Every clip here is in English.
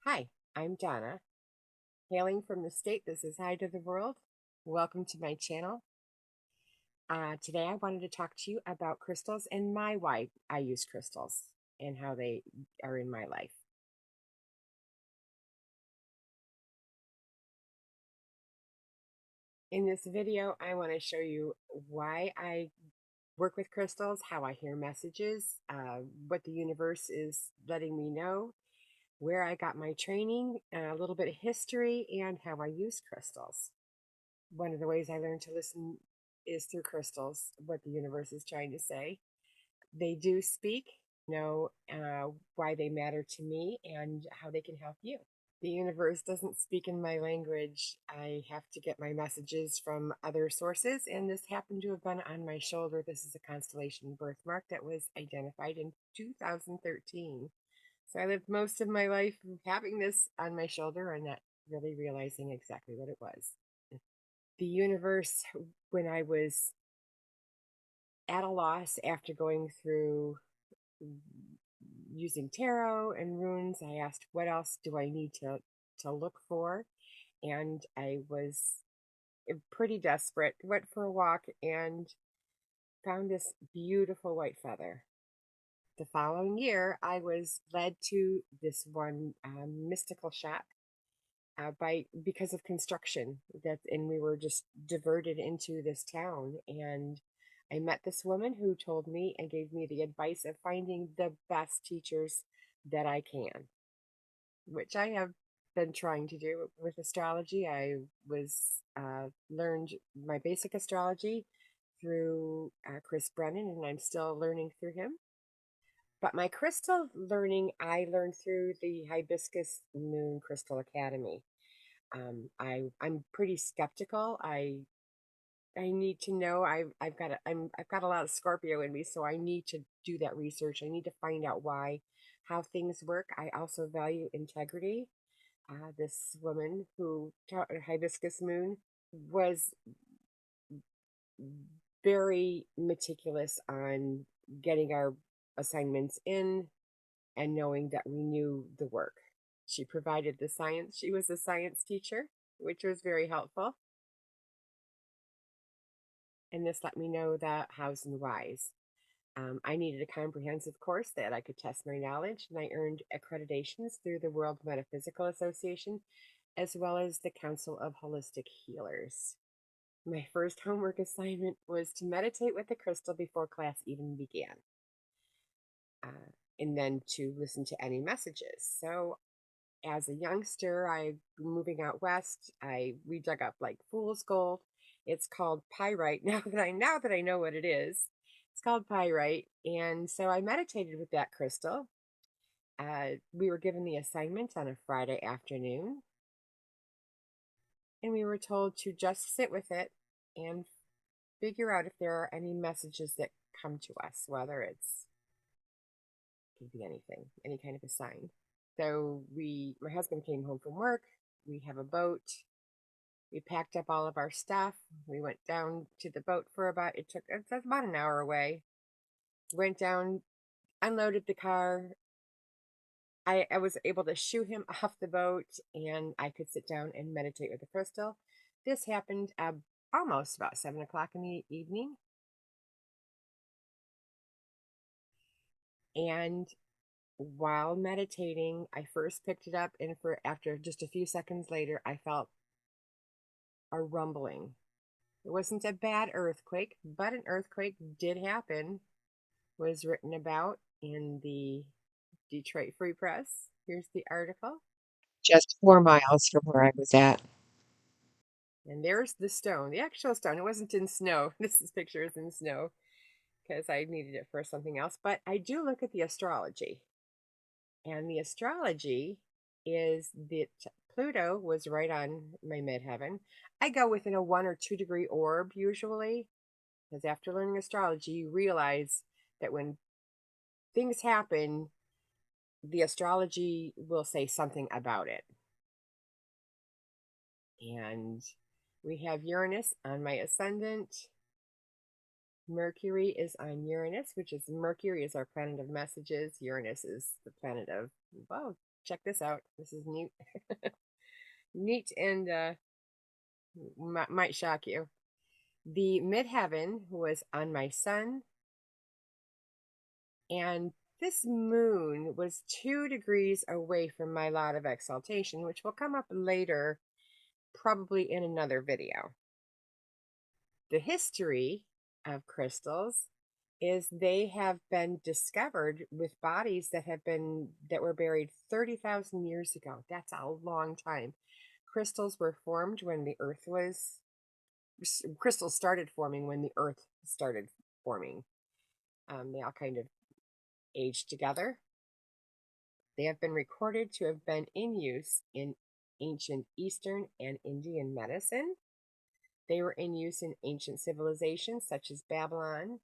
Hi, I'm Donna, hailing from the state that says hi to the world. Welcome to my channel. Today I wanted to talk to you about crystals and why I use crystals and how they are in my life. In this video, I want to show you why I work with crystals, how I hear messages, what the universe is letting me know, where I got my training, a little bit of history, and how I use crystals. One of the ways I learn to listen is through crystals, what the universe is trying to say. They do speak, know why they matter to me and how they can help you. The universe doesn't speak in my language. I have to get my messages from other sources, and this happened to have been on my shoulder. This is a constellation birthmark that was identified in 2013. So I lived most of my life having this on my shoulder and not really realizing exactly what it was. The universe, when I was at a loss after going through using tarot and runes, I asked, what else do I need to look for? And I was pretty desperate, went for a walk and found this beautiful white feather. The following year, I was led to this one mystical shop by because of construction and we were just diverted into this town, and I met this woman who told me and gave me the advice of finding the best teachers that I can, which I have been trying to do with astrology. I was learned my basic astrology through Chris Brennan, and I'm still learning through him. But my crystal learning I learned through the Hibiscus Moon Crystal Academy. I'm pretty skeptical. I need to know. I've got a lot of Scorpio in me, so I need to do that research. I need to find out why, how things work. I also value integrity. This woman who taught Hibiscus Moon was very meticulous on getting our assignments in and knowing that we knew the work. She provided the science. She was a science teacher, which was very helpful. And this let me know the hows and whys. I needed a comprehensive course that I could test my knowledge, and I earned accreditations through the World Metaphysical Association as well as the Council of Holistic Healers. My first homework assignment was to meditate with the crystal before class even began, and then to listen to any messages. So as a youngster, I moving out west, we dug up like fool's gold. It's called pyrite. Now that I know what it is, it's called pyrite. And so I meditated with that crystal. We were given the assignment on a Friday afternoon, and we were told to just sit with it and figure out if there are any messages that come to us, whether it's could be anything, any kind of a sign. So my husband came home from work. We have a boat. We packed up all of our stuff. We went down to the boat for it's about an hour away. Went down, unloaded the car. I was able to shoo him off the boat, and I could sit down and meditate with the crystal. This happened almost about 7 o'clock in the evening. And while meditating, I first picked it up, and after just a few seconds later, I felt a rumbling. It wasn't a bad earthquake, but an earthquake did happen. Was written about in the Detroit Free Press. Here's the article. Just 4 miles from where I was at. And there's the stone, the actual stone. It wasn't in snow. This picture is in snow because I needed it for something else. But I do look at the astrology. And the astrology is that Pluto was right on my midheaven. I go within a 1 or 2 degree orb usually, because after learning astrology, you realize that when things happen, the astrology will say something about it. And we have Uranus on my ascendant. Mercury is on Uranus, which is Mercury is our planet of messages. Uranus is the planet of, well, check this out. This is neat, neat, and might shock you. The midheaven was on my sun, and this moon was 2 degrees away from my lot of exaltation, which will come up later, probably in another video. The history of crystals is they have been discovered with bodies that were buried 30,000 years ago. That's a long time. Crystals were formed when the earth was crystals started forming when the earth started forming. They all kind of aged together. They have been recorded to have been in use in ancient Eastern and Indian medicine. They were in use in ancient civilizations such as Babylon,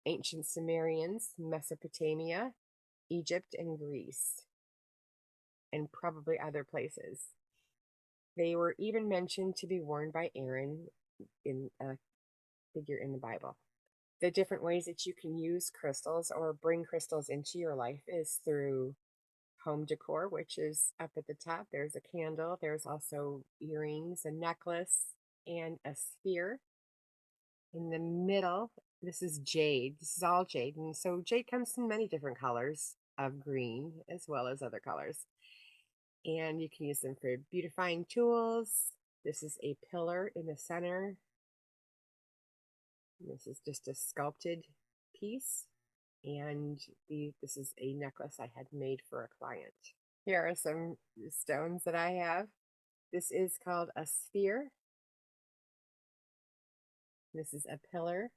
ancient Sumerians, Mesopotamia, Egypt, and Greece, and probably other places. They were even mentioned to be worn by Aaron in a figure in the Bible. The different ways that you can use crystals or bring crystals into your life is through home decor, which is up at the top. There's a candle. There's also earrings, a necklace, and a sphere. In the middle, this is jade. This is all jade. And so jade comes in many different colors of green as well as other colors. And you can use them for beautifying tools. This is a pillar in the center. This is just a sculpted piece. And this is a necklace I had made for a client. Here are some stones that I have. This is called a sphere. This is a pillar.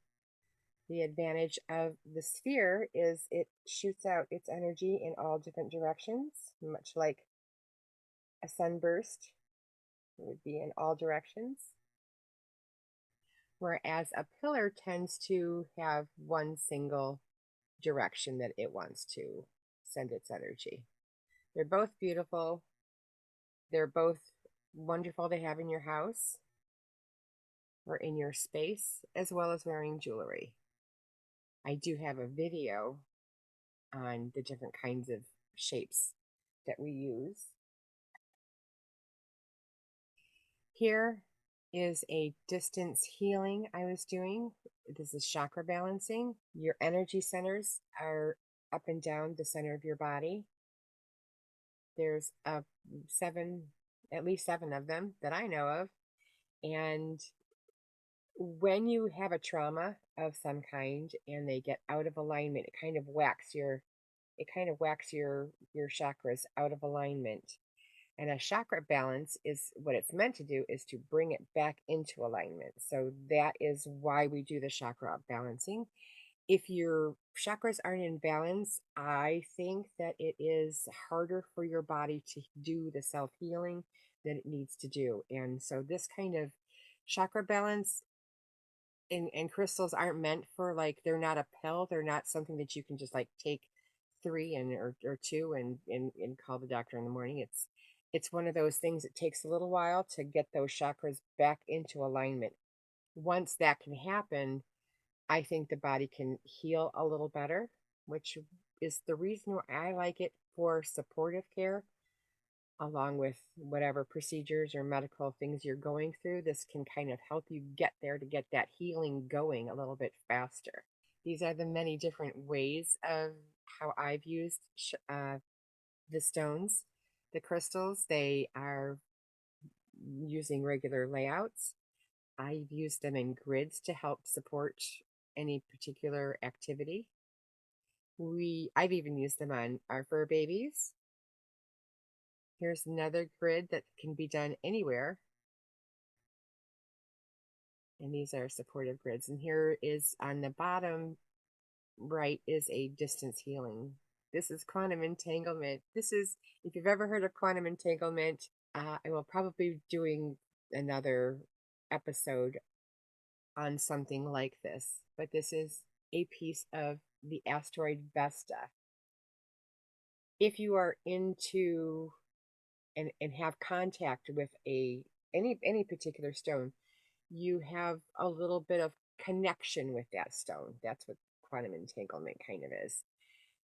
The advantage of the sphere is it shoots out its energy in all different directions, much like a sunburst. It would be in all directions. Whereas a pillar tends to have one single direction that it wants to send its energy. They're both beautiful. They're both wonderful to have in your house or in your space, as well as wearing jewelry. I do have a video on the different kinds of shapes that we use. Here is a distance healing I was doing. This is chakra balancing. Your energy centers are up and down the center of your body. There's at least seven of them that I know of. And when you have a trauma of some kind and they get out of alignment, it kind of whacks your chakras out of alignment. And a chakra balance is what it's meant to do is to bring it back into alignment. So that is why we do the chakra balancing. If your chakras aren't in balance, I think that it is harder for your body to do the self healing that it needs to do. And so this kind of chakra balance and crystals aren't meant for, like, they're not a pill. They're not something that you can just like take three or two and call the doctor in the morning. It's one of those things that takes a little while to get those chakras back into alignment. Once that can happen, I think the body can heal a little better, which is the reason why I like it for supportive care, along with whatever procedures or medical things you're going through. This can kind of help you get there to get that healing going a little bit faster. These are the many different ways of how I've used the stones, the crystals. They are using regular layouts. I've used them in grids to help support any particular activity. I've even used them on our fur babies. Here's another grid that can be done anywhere. And these are supportive grids. And here is on the bottom right is a distance healing. This is quantum entanglement. This is, if you've ever heard of quantum entanglement, I will probably be doing another episode on something like this. But this is a piece of the asteroid Vesta. If you are into and have contact with any particular stone, you have a little bit of connection with that stone. That's what quantum entanglement kind of is.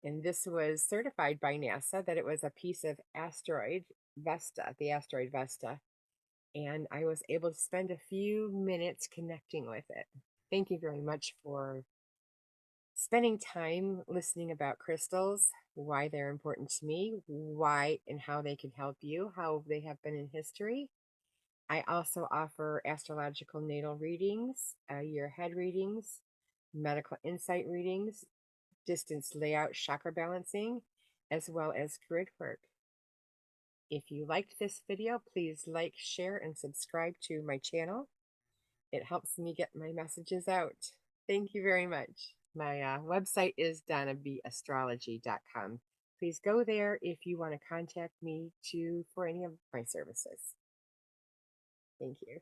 And this was certified by NASA that it was a piece of asteroid Vesta, the asteroid Vesta. And I was able to spend a few minutes connecting with it. Thank you very much for spending time listening about crystals, why they're important to me, why and how they can help you, how they have been in history. I also offer astrological natal readings, year ahead readings, medical insight readings, distance layout chakra balancing, as well as grid work. If you liked this video, please like, share, and subscribe to my channel. It helps me get my messages out. Thank you very much. My website is donnabastrology.com. Please go there if you want to contact me for any of my services. Thank you.